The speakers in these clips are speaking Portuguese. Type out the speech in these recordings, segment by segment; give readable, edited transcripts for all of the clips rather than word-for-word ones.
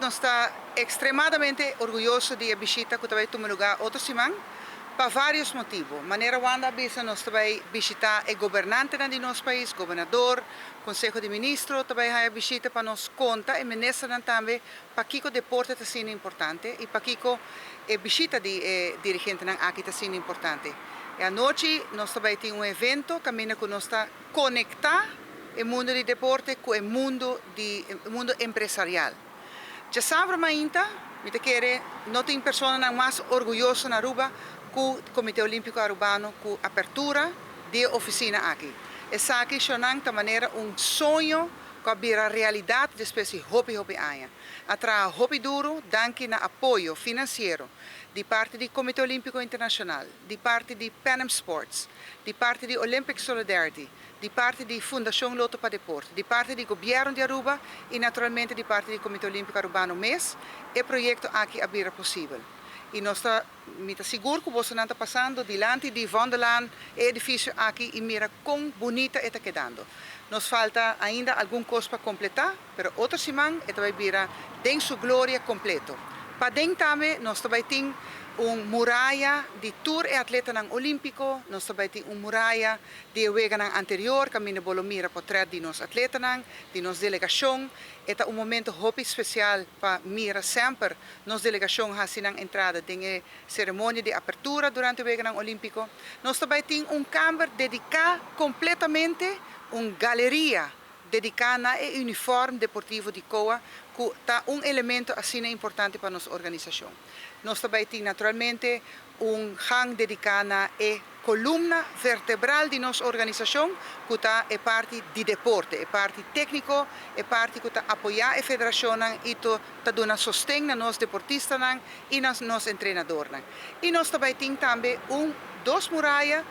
nós está extremadamente orgulhoso de visita que também toma lugar outro semana, por vários motivos. Maneira Wanda bisa nós também visitar o governante de nosso país, governador, conselho de ministro, também vai visita para nos conta e ministra também para que o deporte está sendo importante e para que a visita de dirigente aqui está sendo importante. E à noite nós também temos evento que nós está conectar o mundo do deporte com o mundo empresarial. Já sabe ainda, não tem pessoa mais orgulhosa na Aruba que o Comitê Olímpico Arubano com a abertura de oficina aqui. Essa aqui é de maneira sonho que vira realidade de espécie hobby aia. Atrai hobby duro, danke na apoio financeiro de parte do Comitê Olímpico Internacional, de parte de Pan Am Sports, de parte de Olympic Solidarity, de parte da Fundação Loto para Deporte, de parte do governo de Aruba e naturalmente de parte do Comitê Olímpico Arubano MES, o projeto aqui é possível. E nós estamos seguros que você não está passando diante de Wonderland, edifício aqui e mira quão bonita está quedando. Nos falta ainda algum coisa para completar, mas outra semana vai vir em sua glória completo. Para dentro também nós também temos muralha de tour e atleta olímpico, nós também temos muralha de wega anterior, que nós vamos mirar portrait de nos atleta, de nos delegação. É momento hobby especial para mirar sempre nos delegação a entrada em cerimônia de abertura durante o wega olímpico. Nós também temos câmara dedicada completamente galeria dedicada ao uniforme deportivo de COA, que é elemento assim importante para a nossa organização. Nós também temos naturalmente gang dedicado à coluna vertebral de nossa organização, que é parte do deporte, é parte técnico, é parte que apoia a federação e está dando sustento a nós deportistas e a nós treinadores. E nós também temos duas muralhas.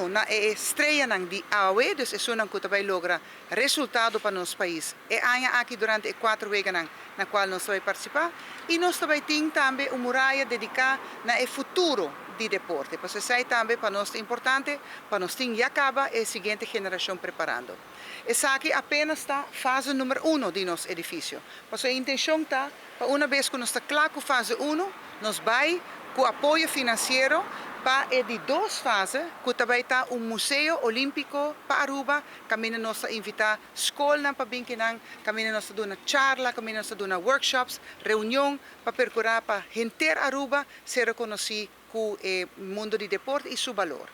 Na estreia de AOE, então é uma que também logra resultado para nosso país. E aqui durante 4 meses na qual nós vamos participar. E nós também temos uma muralha dedicada ao futuro do deporte. Porque isso também para nós é importante, para nós já acaba a seguinte geração preparando. Essa aqui apenas está fase número 1 de nosso edifício. Porque a intenção está, uma vez que nós está claro com fase 1, nós vamos com apoio financeiro para de 2 fases, que também está museu olímpico para Aruba, que nós invitar escola para vir, que nós damos charla, que nós damos workshops, reunião para percorrer para gente Aruba ser reconhecido com o mundo do deporte e seu valor.